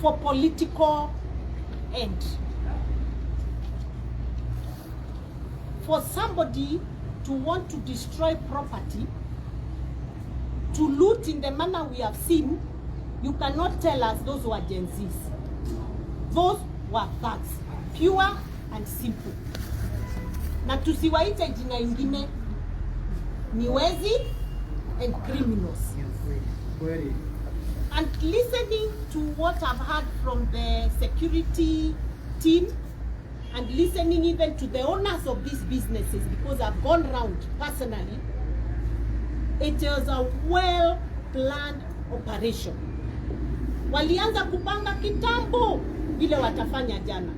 for political end. For somebody to want to destroy property, to loot in the manner we have seen, you cannot tell us those were Gen Zs. Those were thugs, pure and simple. Na tusiwaite jina ingine ni wezi and criminals. And listening to what I've heard from the security team, and listening even to the owners of these businesses, because I've gone round personally, it was a well-planned operation. Walianza kupanga kitambo vile watafanya jana,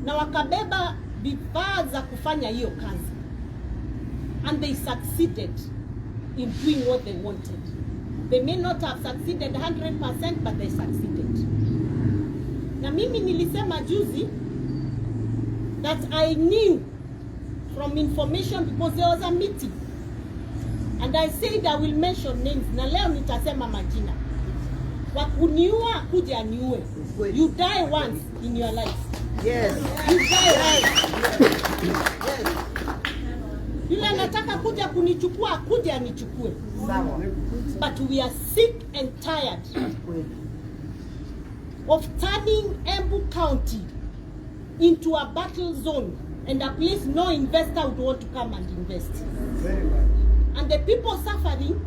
na wakabeba vifaa za kufanya hiyo kazi, and they succeeded in doing what they wanted. They may not have succeeded 100%, but they succeeded. Na mimi nilisema juzi that I knew from information because there was a meeting, and I said I will mention names. Na leo nitasema majina. Wakuniua kuja niue. You die once in your life. Yes. You die once. Yes. Yule anataka kuja kunichukua kuja anichukue. Sawa. But we are sick and tired of turning Embu County into a battle zone and a place no investor would want to come and invest. And the people suffering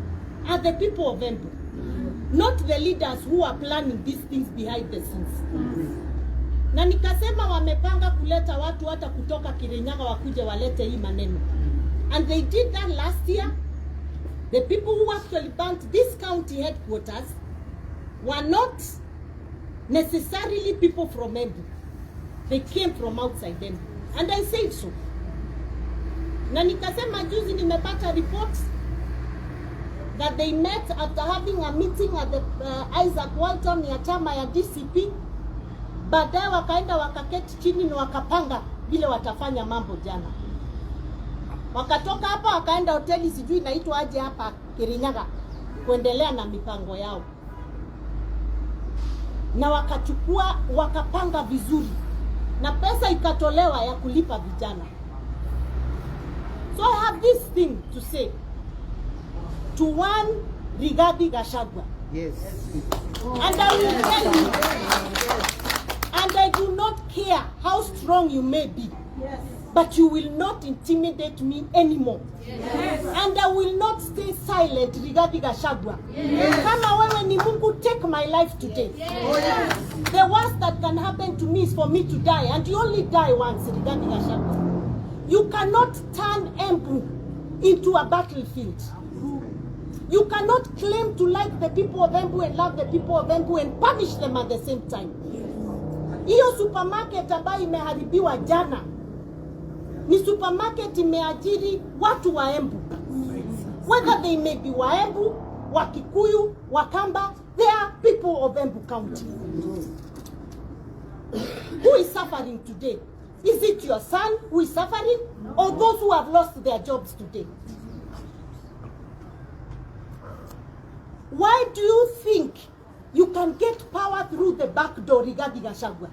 are the people of Embu, not the leaders who are planning these things behind the scenes. Na nikasema wamepanga kuleta watu hata kutoka Kirinyaga wakuje walete hii maneno. And they did that last year. The people who actually burnt this county headquarters were not necessarily people from Embu. They came from outside Embu. And I said so. Na nikasema juzi nimepata reports that they met after having a meeting at the Isaac Walton ya chama ya DCP. Baadaye wakaenda wakaketi chini na wakapanga vile watafanya mambo jana. Wakatoka hapa wakaenda hoteli sijui inaitwa aje hapa Kirinyaga kuendelea na mipango yao. Na wakapanga vizuri. Na pesa ikatolewa ya kulipa vijana. So I have this thing to say to one regarding Gachagua. Yes. And I will tell you, and I do not care how strong you may be. Yes. But you will not intimidate me anymore. Yes. And I will not stay silent regarding Gachagua. Yes. Kama wewe ni Mungu, take my life today. Yes. The worst that can happen to me is for me to die, and you only die once regarding Gachagua. You cannot turn Embu into a battlefield. You cannot claim to like the people of Embu and love the people of Embu and punish them at the same time. Hiyo supermarket ambayo imeharibiwa jana ni supermarket imeajiri watu wa Embu. Whether they may be wa Embu, wa Kikuyu, wa Kamba, they are people of Embu County. Who is suffering today? Is it your son who is suffering, or those who have lost their jobs today? Why do you think you can get power through the back door regarding Gachagua?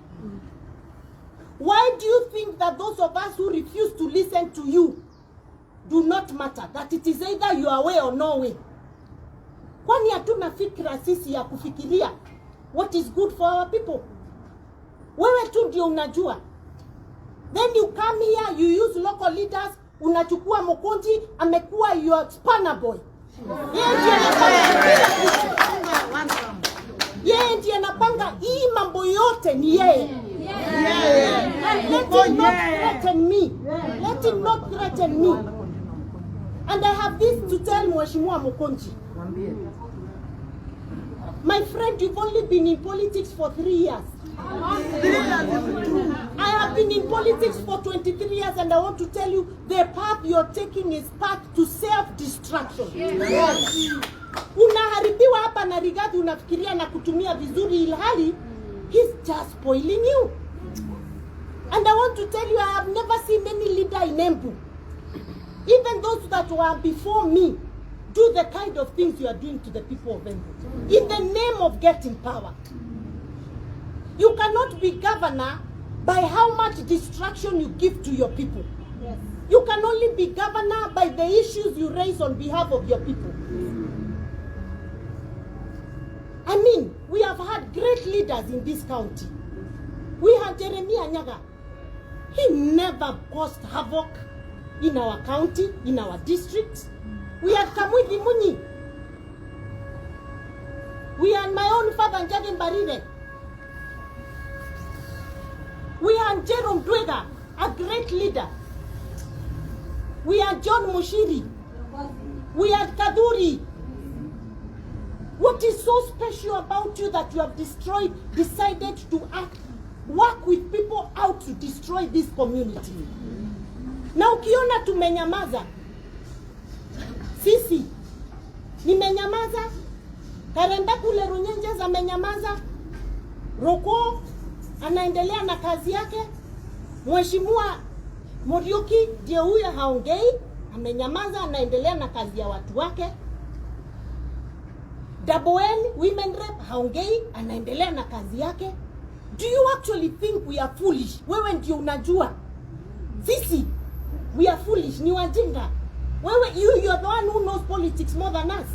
Why do you think that those of us who refuse to listen to you do not matter? That it is either you are way or no way? Kwani hatuna fikra sisi ya kufikiria what is good for our people? Wewe tu ndio unajua. Then you come here, you use local leaders, unachukua Mokonji, amekuwa your spanner boy. Yeye ndiye anapanga hii mambo yote ni yeye. And let him not threaten me. Let him not threaten me. And I have this to tell Mheshimiwa Mokonji. My friend, you've only been in politics for 3 years. I have been in politics for 23 years, and I want to tell you, the path you're taking is path to self-destruction. Yes. Unaharibiwa hapa na Rigathi unafikiria na kutumia vizuri ilhali, he's just spoiling you. And I want to tell you, I have never seen any leader in Embu even those that were before me, do the kind of things you are doing to the people of Embu in the name of getting power. You cannot be governor by how much distraction you give to your people. Yes. You can only be governor by the issues you raise on behalf of your people. I mean, we have had great leaders in this county. We had Jeremiah Nyaga. He never caused havoc in our county, in our district. We had Kamwidi Muni. We had my own father, Mbarire. We had Jerome Dwega, a great leader. We had John Mushiri. We had Kaduri. What is so special about you that you have decided to work with people out to destroy this community? Na ukiona tumenyamaza, sisi nimenyamaza, Karenda kule Runyenjeza amenyamaza, Roko anaendelea na kazi yake, Mheshimiwa Muriuki ndiye huyo haongei, amenyamaza, anaendelea na kazi ya watu wake. Daboel women rep haongei, anaendelea na kazi yake. Do you actually think we are foolish? Wewe ndio unajua. Sisi we are foolish, ni wajinga. Wewe you are the one who knows politics more than us.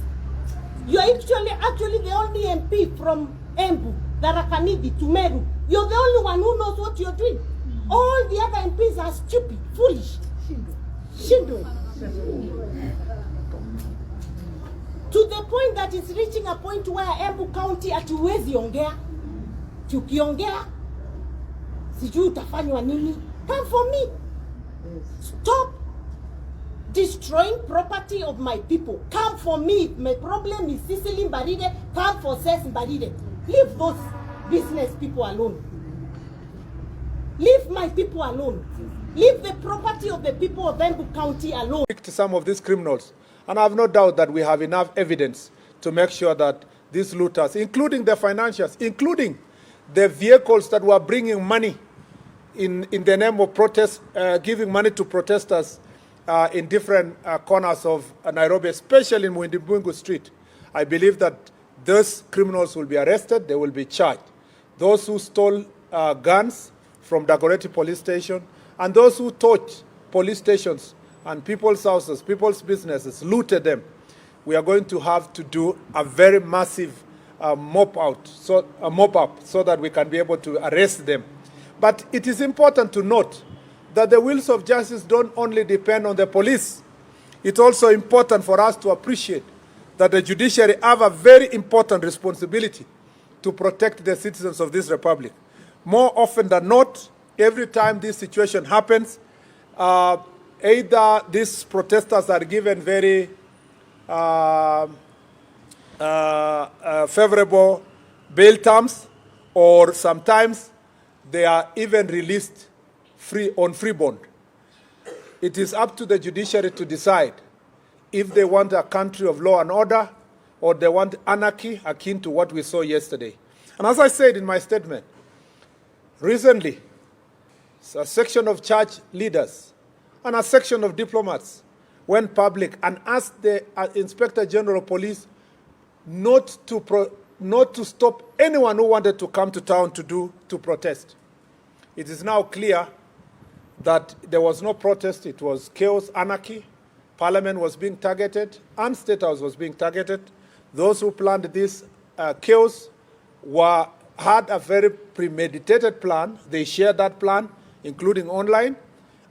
You are actually the only MP from Embu, Tharaka-Nithi, Tumeru. You're the only one who knows what you're doing. All the other MPs are stupid, foolish. Shindo. To the point that it's reaching a point where Embu County hatuwezi ongea. Tukiongea, sijui utafanywa nini. Come for me. Stop destroying property of my people. Come for me. My problem is Cecily Mbarire. Come for Ses Mbarire. Leave those business people alone. Leave my people alone. Leave the property of the people of Embu County alone. To some of these criminals, and I have no doubt that we have enough evidence to make sure that these looters, including the financiers, including the vehicles that were bringing money in the name of protest, giving money to protesters in different corners of Nairobi, especially in Mwindibungu Street. I believe that those criminals will be arrested, they will be charged. Those who stole guns from Dagoretti police station, and those who torched police stations and people's houses, people's businesses, looted them. We are going to have to do a very massive mop up so that we can be able to arrest them. But it is important to note that the wheels of justice don't only depend on the police. It's also important for us to appreciate that the judiciary have a very important responsibility to protect the citizens of this republic. More often than not, every time this situation happens, either these protesters are given very favorable bail terms, or sometimes they are even released on free bond. It is up to the judiciary to decide if they want a country of law and order or they want anarchy akin to what we saw yesterday. And as I said in my statement, recently, a section of church leaders and a section of diplomats went public and asked the Inspector General of Police not to stop anyone who wanted to come to town to protest. It is now clear that there was no protest, it was chaos, anarchy. Parliament was being targeted and State House was being targeted. Those who planned this chaos had a very premeditated plan. They shared that plan, including online,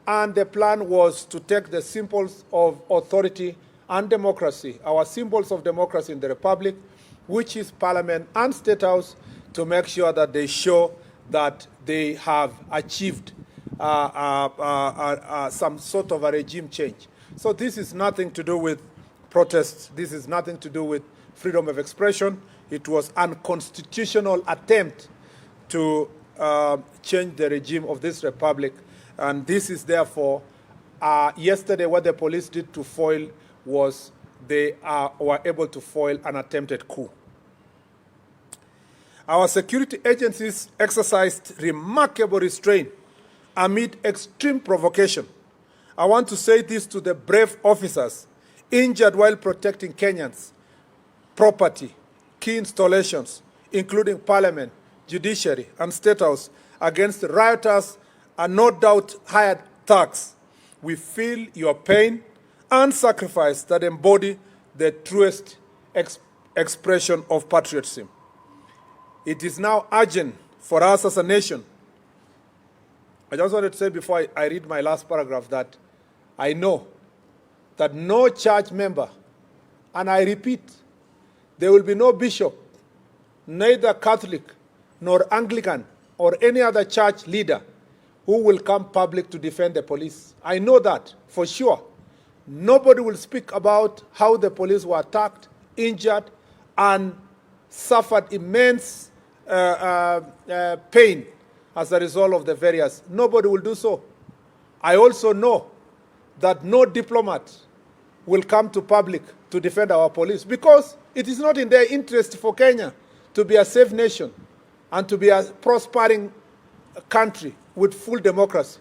and the plan was to take the symbols of authority and democracy, our symbols of democracy in the Republic, which is Parliament and State House, to make sure that they show that they have achieved some sort of a regime change. So this is nothing to do with protests. This is nothing to do with freedom of expression. It was an unconstitutional attempt to change the regime of this republic. And this is therefore, yesterday what the police did to foil was they were able to foil an attempted coup. Our security agencies exercised remarkable restraint amid extreme provocation I want to say this to the brave officers injured while protecting Kenyans' property, key installations, including Parliament, Judiciary, and State House, against rioters and no doubt hired thugs. We feel your pain and sacrifice that embody the truest expression of patriotism. It is now urgent for us as a nation. I just wanted to say before I read my last paragraph that I know that no church member, and I repeat, there will be no bishop, neither Catholic nor Anglican or any other church leader who will come public to defend the police. I know that for sure. Nobody will speak about how the police were attacked, injured, and suffered immense pain as a result of the various. Nobody will do so. I also know that no diplomat will come to public to defend our police because it is not in their interest for Kenya to be a safe nation and to be a prospering country with full democracy.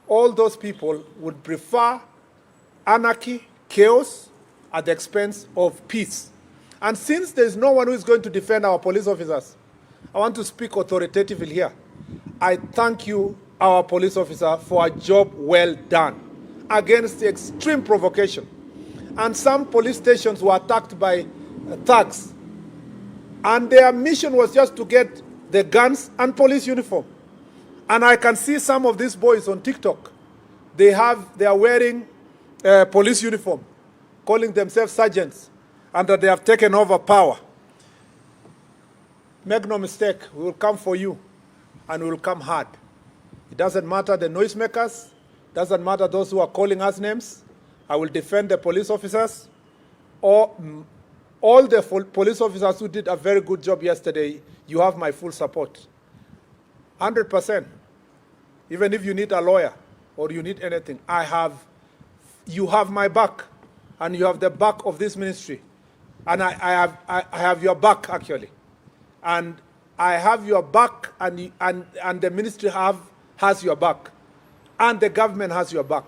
All those people would prefer anarchy, chaos, at the expense of peace. And since there is no one who is going to defend our police officers, I want to speak authoritatively here. I thank you, our police officer, for a job well done against the extreme provocation. And some police stations were attacked by thugs. And their mission was just to get the guns and police uniform. And I can see some of these boys on TikTok. They are wearing police uniform, calling themselves sergeants, and that they have taken over power. Make no mistake, we will come for you, and we will come hard. It doesn't matter the noisemakers, doesn't matter those who are calling us names. I will defend the police officers, or all the police officers who did a very good job yesterday. You have my full support, 100%. Even if you need a lawyer or you need anything, you have my back, and you have the back of this ministry, and I have your back actually, and I have your back, and the ministry has your back, and the government has your back.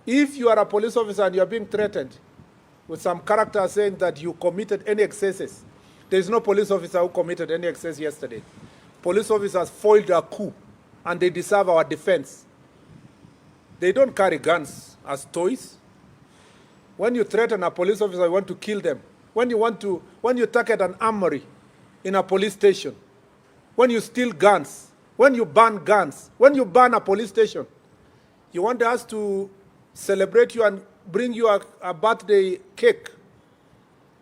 If you are a police officer and you are being threatened with some character saying that you committed any excesses, there is no police officer who committed any excess yesterday. Police officers foiled a coup, and they deserve our defense. They don't carry guns as toys. When you threaten a police officer, you want to kill them. When you target an armory in a police station, when you steal guns, when you ban guns, when you ban a police station, you want us to celebrate you and bring you a birthday cake.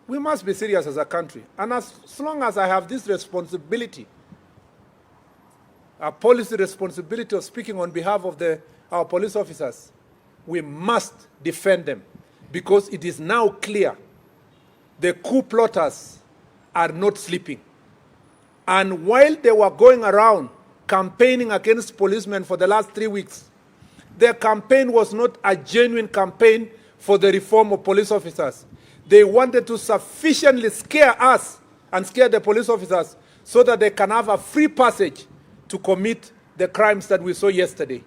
We must be serious as a country. And as long as I have this responsibility, a policy responsibility of speaking on behalf of our police officers, we must defend them, because it is now clear the coup plotters are not sleeping. And while they were going around campaigning against policemen for the last 3 weeks, their campaign was not a genuine campaign for the reform of police officers. They wanted to sufficiently scare us and scare the police officers so that they can have a free passage to commit the crimes that we saw yesterday.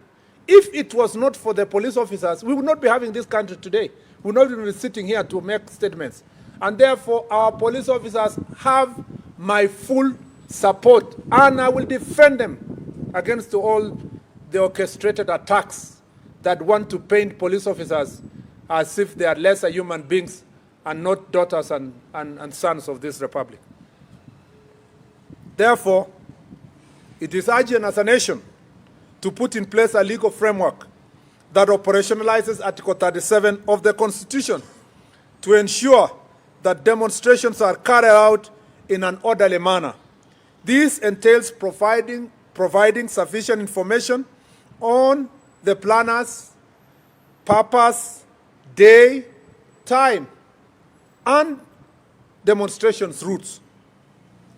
If it was not for the police officers, we would not be having this country today. We would not be sitting here to make statements. And therefore, our police officers have my full support, and I will defend them against all the orchestrated attacks that want to paint police officers as if they are lesser human beings and not daughters and sons of this republic. Therefore, it is urgent as a nation to put in place a legal framework that operationalizes Article 37 of the Constitution to ensure that demonstrations are carried out in an orderly manner. This entails providing sufficient information on the planners, purpose, day, time, and demonstrations routes,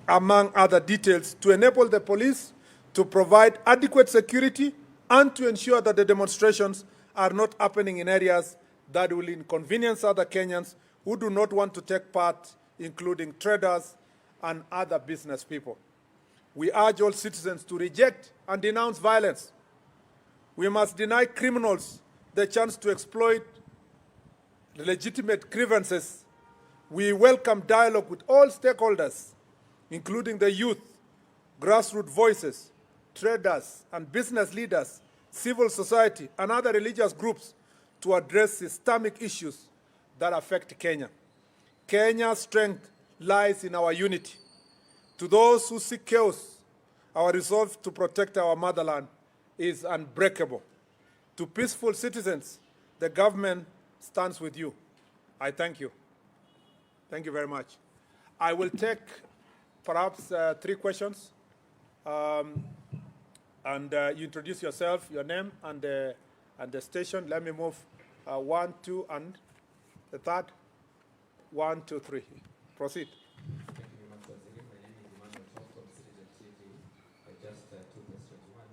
among other details, to enable the police to provide adequate security and to ensure that the demonstrations are not happening in areas that will inconvenience other Kenyans who do not want to take part, including traders and other business people. We urge all citizens to reject and denounce violence. We must deny criminals the chance to exploit legitimate grievances. We welcome dialogue with all stakeholders, including the youth, grassroots voices, traders and business leaders, civil society, and other religious groups to address systemic issues that affect Kenya. Kenya's strength lies in our unity. To those who seek chaos, our resolve to protect our motherland is unbreakable. To peaceful citizens, the government stands with you. I thank you. Thank you very much. I will take perhaps 3 questions. You introduce yourself, your name, and the station. Let me move 1, 2, and the third. 1, 2, 3. Proceed. Thank you very much, Hasira. My name is Moto from Citizen TV. Just 2 questions. One,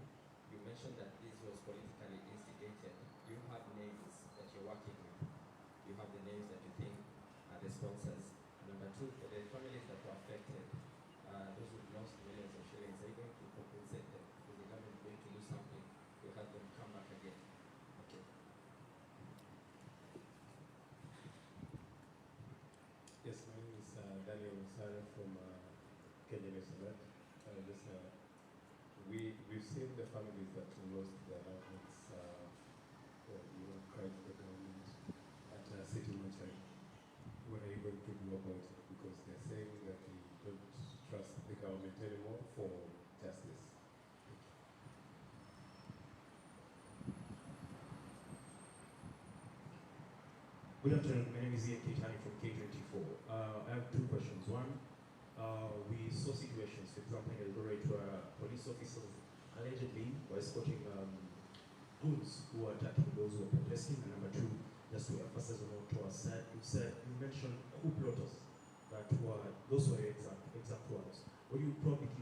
you mentioned that this was politically instigated. Do you have names that you're working with? Do you have the names that you think are the sponsors? Number 2, for the families that were affected, those who lost millions of shillings, are you going to compensate them? Is the government going to do something to help them come back again? Okay. Yes, my name is Daniel Hasira from Kenya. We've seen the families that lost their loved ones, cried to the government at City Mochari. What are you going to do about it? Because they're saying that they don't trust the government anymore for justice. Good afternoon. My name is Ian Kitani from K24. I have 2 questions. One, we saw situations, for example, in Eldoret where police officers allegedly were escorting goons who were attacking those who were protesting. And number 2, just to emphasize on what was said, you mentioned coup plotters that were, those were exact words. Will you probably give